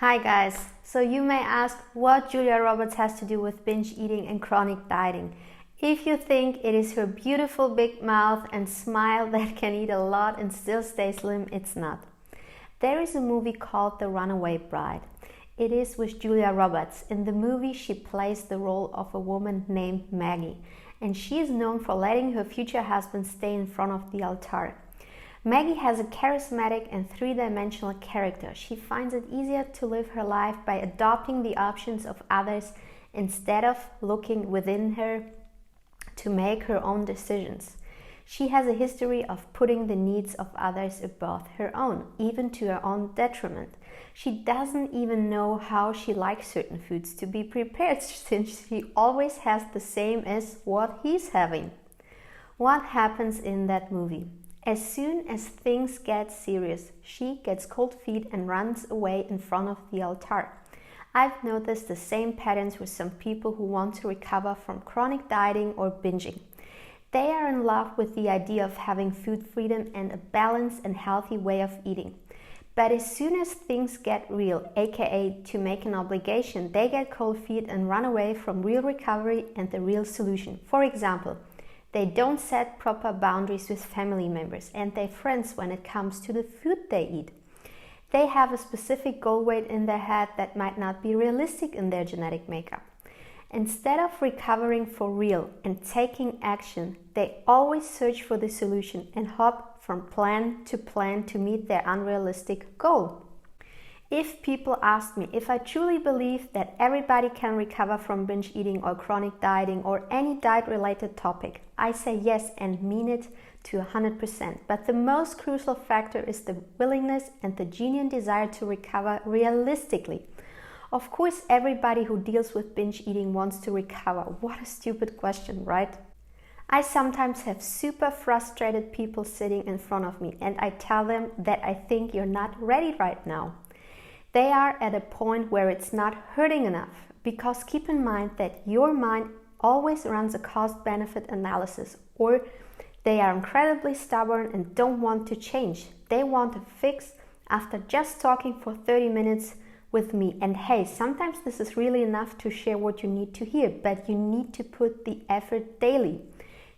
Hi guys, so you may ask what Julia Roberts has to do with binge eating and chronic dieting. If you think it is her beautiful big mouth and smile that can eat a lot and still stay slim, it's not. There is a movie called The Runaway Bride. It is with Julia Roberts. In the movie she plays the role of a woman named Maggie, and she is known for letting her future husband stay in front of the altar. Maggie has a charismatic and three-dimensional character. She finds it easier to live her life by adopting the options of others instead of looking within her to make her own decisions. She has a history of putting the needs of others above her own, even to her own detriment. She doesn't even know how she likes certain foods to be prepared, since she always has the same as what he's having. What happens in that movie? As soon as things get serious, she gets cold feet and runs away in front of the altar. I've noticed the same patterns with some people who want to recover from chronic dieting or binging. They are in love with the idea of having food freedom and a balanced and healthy way of eating. But as soon as things get real, aka to make an obligation, they get cold feet and run away from real recovery and the real solution. For example, they don't set proper boundaries with family members and their friends when it comes to the food they eat. They have a specific goal weight in their head that might not be realistic in their genetic makeup. Instead of recovering for real and taking action, they always search for the solution and hop from plan to meet their unrealistic goal. If people ask me if I truly believe that everybody can recover from binge eating or chronic dieting or any diet-related topic, I say yes and mean it to 100%. But the most crucial factor is the willingness and the genuine desire to recover realistically. Of course, everybody who deals with binge eating wants to recover. What a stupid question, right? I sometimes have super frustrated people sitting in front of me and I tell them that I think you're not ready right now. They are at a point where it's not hurting enough, because keep in mind that your mind always runs a cost-benefit analysis, or they are incredibly stubborn and don't want to change. They want a fix after just talking for 30 minutes with me. And hey, sometimes this is really enough to share what you need to hear, but you need to put the effort daily.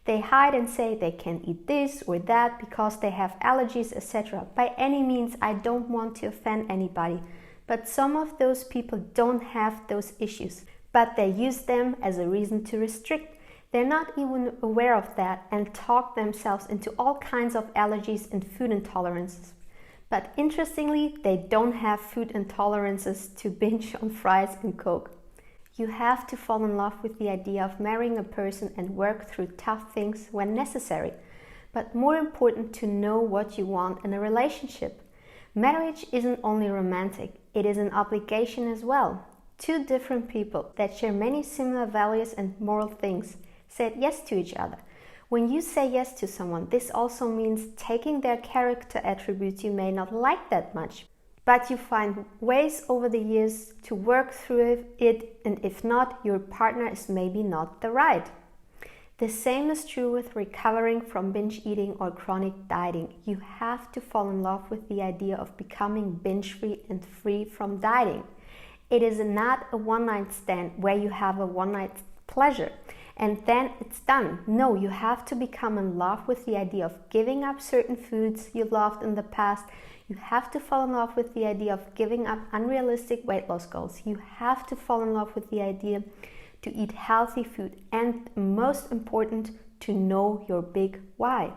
They hide and say they can't eat this or that because they have allergies, etc. By any means, I don't want to offend anybody. But some of those people don't have those issues, but they use them as a reason to restrict. They're not even aware of that and talk themselves into all kinds of allergies and food intolerances. But interestingly, they don't have food intolerances to binge on fries and Coke. You have to fall in love with the idea of marrying a person and work through tough things when necessary. But more important, to know what you want in a relationship. Marriage isn't only romantic, it is an obligation as well. Two different people that share many similar values and moral things said yes to each other. When you say yes to someone, this also means taking their character attributes you may not like that much, but you find ways over the years to work through it, and if not, your partner is maybe not the right. The same is true with recovering from binge eating or chronic dieting. You have to fall in love with the idea of becoming binge-free and free from dieting. It is not a one-night stand where you have a one-night pleasure and then it's done. No, you have to become in love with the idea of giving up certain foods you loved in the past. You have to fall in love with the idea of giving up unrealistic weight loss goals. You have to fall in love with the idea to eat healthy food, and most important, to know your big why.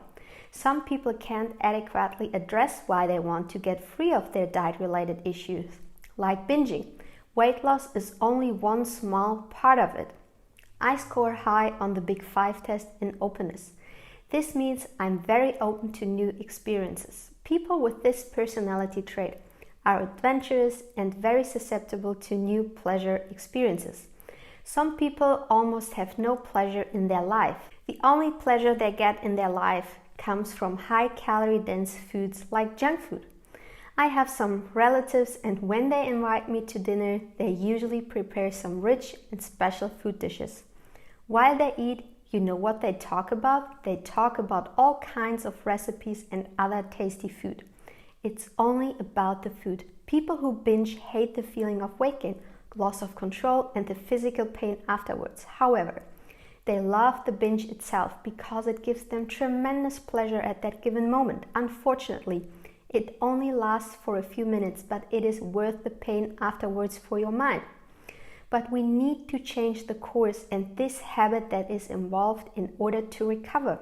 Some people can't adequately address why they want to get free of their diet-related issues, like binging. Weight loss is only one small part of it. I score high on the Big 5 test in openness. This means I'm very open to new experiences. People with this personality trait are adventurous and very susceptible to new pleasure experiences. Some people almost have no pleasure in their life. The only pleasure they get in their life comes from high-calorie dense foods like junk food. I have some relatives, and when they invite me to dinner, they usually prepare some rich and special food dishes. While they eat, you know what they talk about? They talk about all kinds of recipes and other tasty food. It's only about the food. People who binge hate the feeling of weight gain, loss of control, and the physical pain afterwards. However, they love the binge itself because it gives them tremendous pleasure at that given moment. Unfortunately, it only lasts for a few minutes, but it is worth the pain afterwards for your mind. But we need to change the course and this habit that is involved in order to recover.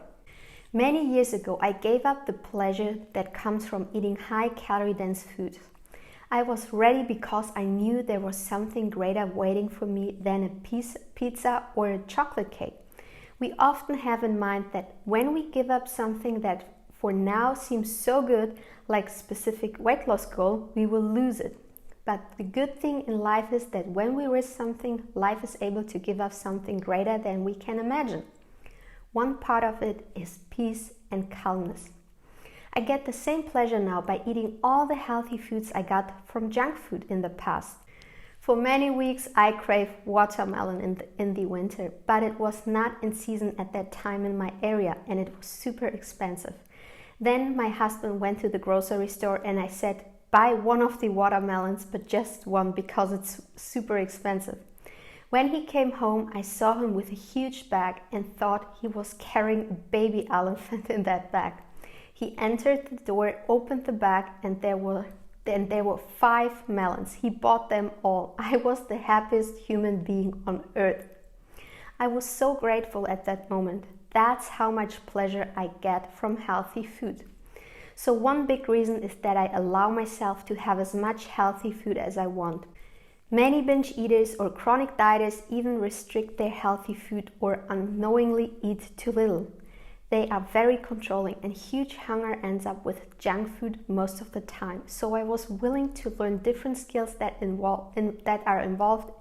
Many years ago, I gave up the pleasure that comes from eating high-calorie dense foods. I was ready because I knew there was something greater waiting for me than a pizza or a chocolate cake. We often have in mind that when we give up something that for now seems so good, like a specific weight loss goal, we will lose it. But the good thing in life is that when we risk something, life is able to give us something greater than we can imagine. One part of it is peace and calmness. I get the same pleasure now by eating all the healthy foods I got from junk food in the past. For many weeks I craved watermelon in the winter, but it was not in season at that time in my area and it was super expensive. Then my husband went to the grocery store and I said, buy one of the watermelons, but just one because it's super expensive. When he came home, I saw him with a huge bag and thought he was carrying a baby elephant in that bag. He entered the door, opened the bag, and there were 5 melons. He bought them all. I was the happiest human being on earth. I was so grateful at that moment. That's how much pleasure I get from healthy food. So one big reason is that I allow myself to have as much healthy food as I want. Many binge eaters or chronic dieters even restrict their healthy food or unknowingly eat too little. They are very controlling and huge hunger ends up with junk food most of the time. So I was willing to learn different skills that are involved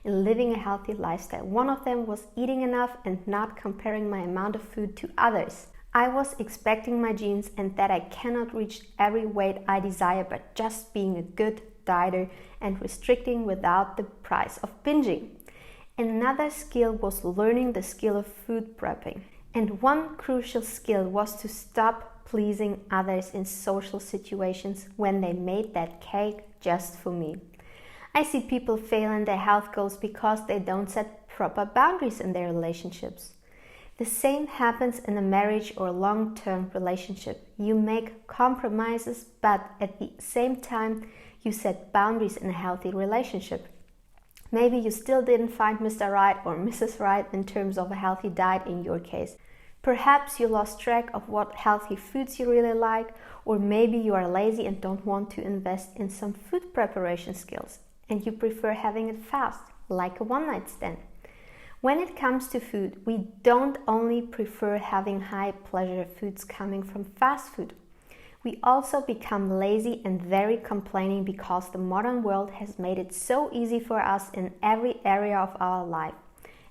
in living a healthy lifestyle. One of them was eating enough and not comparing my amount of food to others. I was expecting my genes and that I cannot reach every weight I desire, but just being a good dieter and restricting without the price of binging. Another skill was learning the skill of food prepping. And one crucial skill was to stop pleasing others in social situations when they made that cake just for me. I see people fail in their health goals because they don't set proper boundaries in their relationships. The same happens in a marriage or long-term relationship. You make compromises, but at the same time, you set boundaries in a healthy relationship. Maybe you still didn't find Mr. Right or Mrs. Right in terms of a healthy diet in your case. Perhaps you lost track of what healthy foods you really like, or maybe you are lazy and don't want to invest in some food preparation skills, and you prefer having it fast, like a one-night stand. When it comes to food, we don't only prefer having high-pleasure foods coming from fast food. We also become lazy and very complaining because the modern world has made it so easy for us in every area of our life.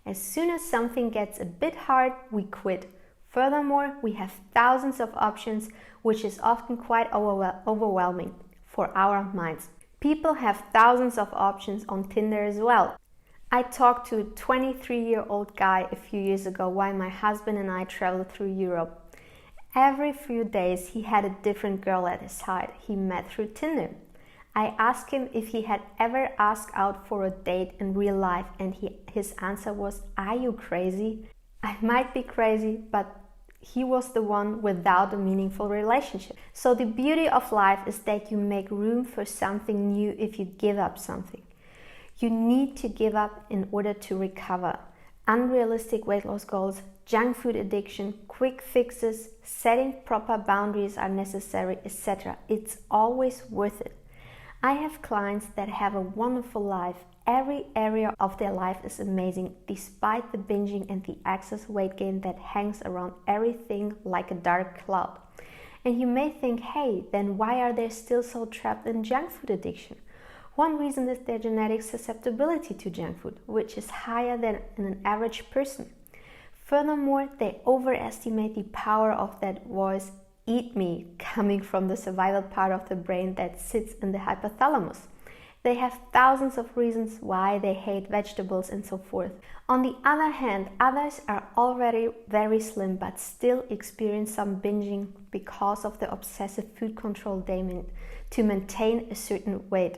As soon as something gets a bit hard, we quit. Furthermore, we have thousands of options, which is often quite overwhelming for our minds. People have thousands of options on Tinder as well. I talked to a 23-year-old guy a few years ago while my husband and I traveled through Europe. Every few days he had a different girl at his side he met through Tinder. I asked him if he had ever asked out for a date in real life and his answer was, "Are you crazy?" I might be crazy, but he was the one without a meaningful relationship. So the beauty of life is that you make room for something new if you give up something. You need to give up in order to recover. Unrealistic weight loss goals, junk food addiction, quick fixes, setting proper boundaries are necessary, etc. It's always worth it. I have clients that have a wonderful life. Every area of their life is amazing, despite the binging and the excess weight gain that hangs around everything like a dark cloud. And you may think, hey, then why are they still so trapped in junk food addiction? One reason is their genetic susceptibility to junk food, which is higher than in an average person. Furthermore, they overestimate the power of that voice, "Eat me," coming from the survival part of the brain that sits in the hypothalamus. They have thousands of reasons why they hate vegetables and so forth. On the other hand, others are already very slim but still experience some binging because of the obsessive food control they need to maintain a certain weight.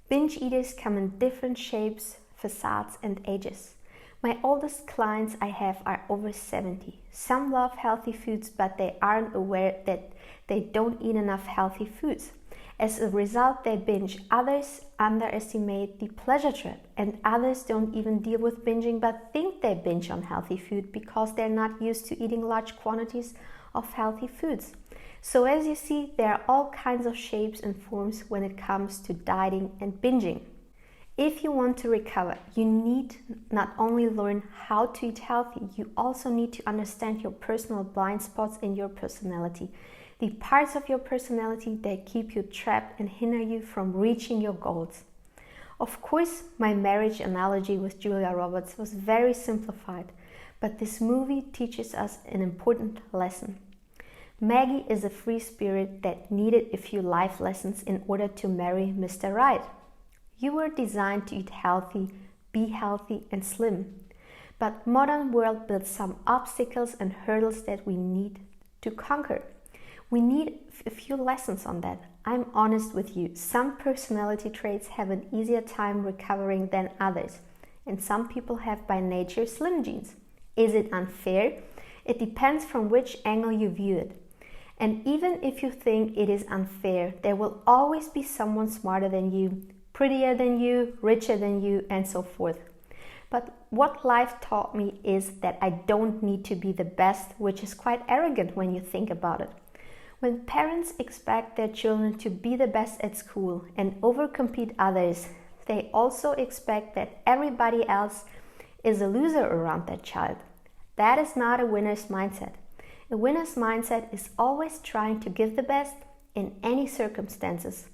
Binge eaters come in different shapes, facades, and ages. My oldest clients I have are over 70. Some love healthy foods, but they aren't aware that they don't eat enough healthy foods. As a result, they binge. Others underestimate the pleasure trap, and others don't even deal with binging but think they binge on healthy food because they're not used to eating large quantities of healthy foods. So as you see, there are all kinds of shapes and forms when it comes to dieting and binging. If you want to recover, you need not only learn how to eat healthy, you also need to understand your personal blind spots in your personality. The parts of your personality that keep you trapped and hinder you from reaching your goals. Of course, my marriage analogy with Julia Roberts was very simplified, but this movie teaches us an important lesson. Maggie is a free spirit that needed a few life lessons in order to marry Mr. Right. You were designed to eat healthy, be healthy and slim. But modern world builds some obstacles and hurdles that we need to conquer. We need a few lessons on that. I'm honest with you. Some personality traits have an easier time recovering than others, and some people have by nature slim genes. Is it unfair? It depends from which angle you view it. And even if you think it is unfair, there will always be someone smarter than you, prettier than you, richer than you, and so forth. But what life taught me is that I don't need to be the best, which is quite arrogant when you think about it. When parents expect their children to be the best at school and overcompete others, they also expect that everybody else is a loser around that child. That is not a winner's mindset. A winner's mindset is always trying to give the best in any circumstances,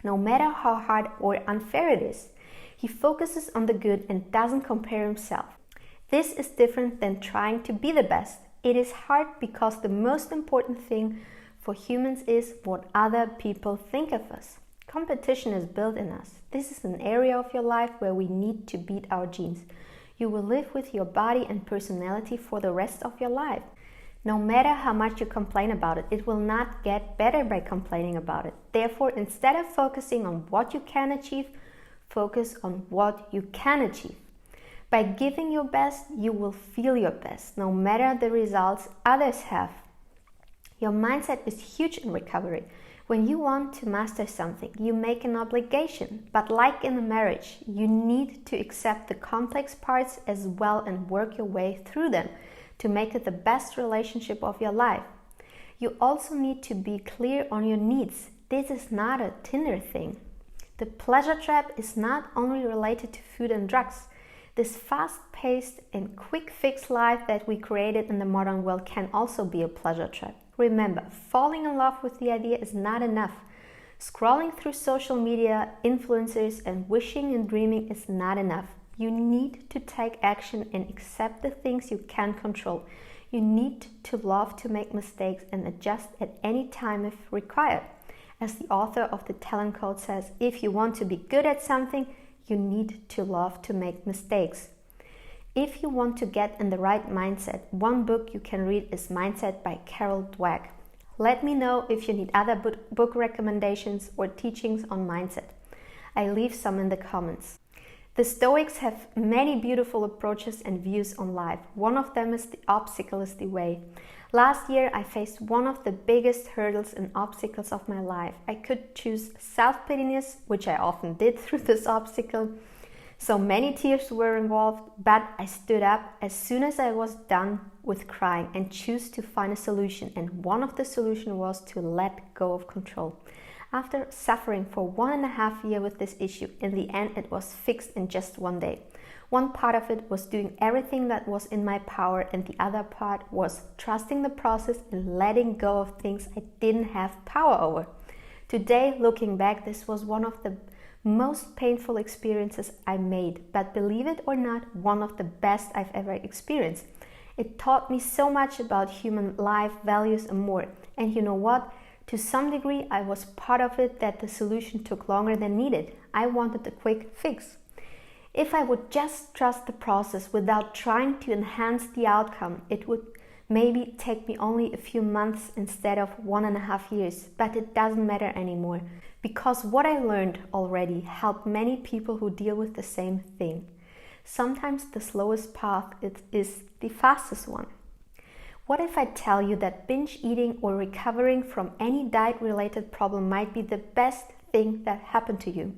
no matter how hard or unfair it is. He focuses on the good and doesn't compare himself. This is different than trying to be the best. It is hard because the most important thing for humans is what other people think of us. Competition is built in us. This is an area of your life where we need to beat our genes. You will live with your body and personality for the rest of your life. No matter how much you complain about it, it will not get better by complaining about it. Therefore, instead of focusing on what you can achieve, focus on what you can achieve. By giving your best, you will feel your best, no matter the results others have. Your mindset is huge in recovery. When you want to master something, you make an obligation. But like in a marriage, you need to accept the complex parts as well and work your way through them to make it the best relationship of your life. You also need to be clear on your needs. This is not a Tinder thing. The pleasure trap is not only related to food and drugs. This fast-paced and quick-fix life that we created in the modern world can also be a pleasure trap. Remember, falling in love with the idea is not enough. Scrolling through social media, influencers, and wishing and dreaming is not enough. You need to take action and accept the things you can control. You need to love to make mistakes and adjust at any time if required. As the author of the Talent Code says, if you want to be good at something, you need to love to make mistakes. If you want to get in the right mindset, one book you can read is Mindset by Carol Dweck. Let me know if you need other book recommendations or teachings on mindset. I leave some in the comments. The Stoics have many beautiful approaches and views on life. One of them is the obstacle is the way. Last year, I faced one of the biggest hurdles and obstacles of my life. I could choose self-pityness, which I often did through this obstacle. So many tears were involved, but I stood up as soon as I was done with crying and chose to find a solution. And one of the solutions was to let go of control. After suffering for 1.5 years with this issue, in the end it was fixed in just one day. One part of it was doing everything that was in my power, and the other part was trusting the process and letting go of things I didn't have power over. Today, looking back, this was one of the most painful experiences I made, but believe it or not, one of the best I've ever experienced. It taught me so much about human life, values and more. And you know what? To some degree, I was part of it that the solution took longer than needed. I wanted a quick fix. If I would just trust the process without trying to enhance the outcome, it would maybe take me only a few months instead of 1.5 years, but it doesn't matter anymore because what I learned already helped many people who deal with the same thing. Sometimes the slowest path is the fastest one. What if I tell you that binge eating or recovering from any diet-related problem might be the best thing that happened to you?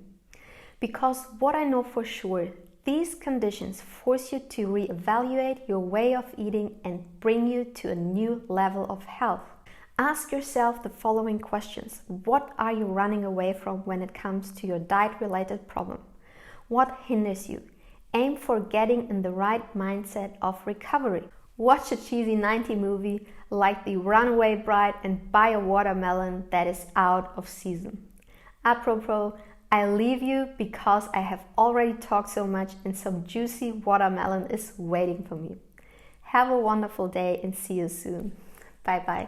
Because what I know for sure, these conditions force you to reevaluate your way of eating and bring you to a new level of health. Ask yourself the following questions. What are you running away from when it comes to your diet-related problem? What hinders you? Aim for getting in the right mindset of recovery. Watch a cheesy 90s movie like The Runaway Bride and buy a watermelon that is out of season. Apropos, I leave you because I have already talked so much and some juicy watermelon is waiting for me. Have a wonderful day and see you soon. Bye bye.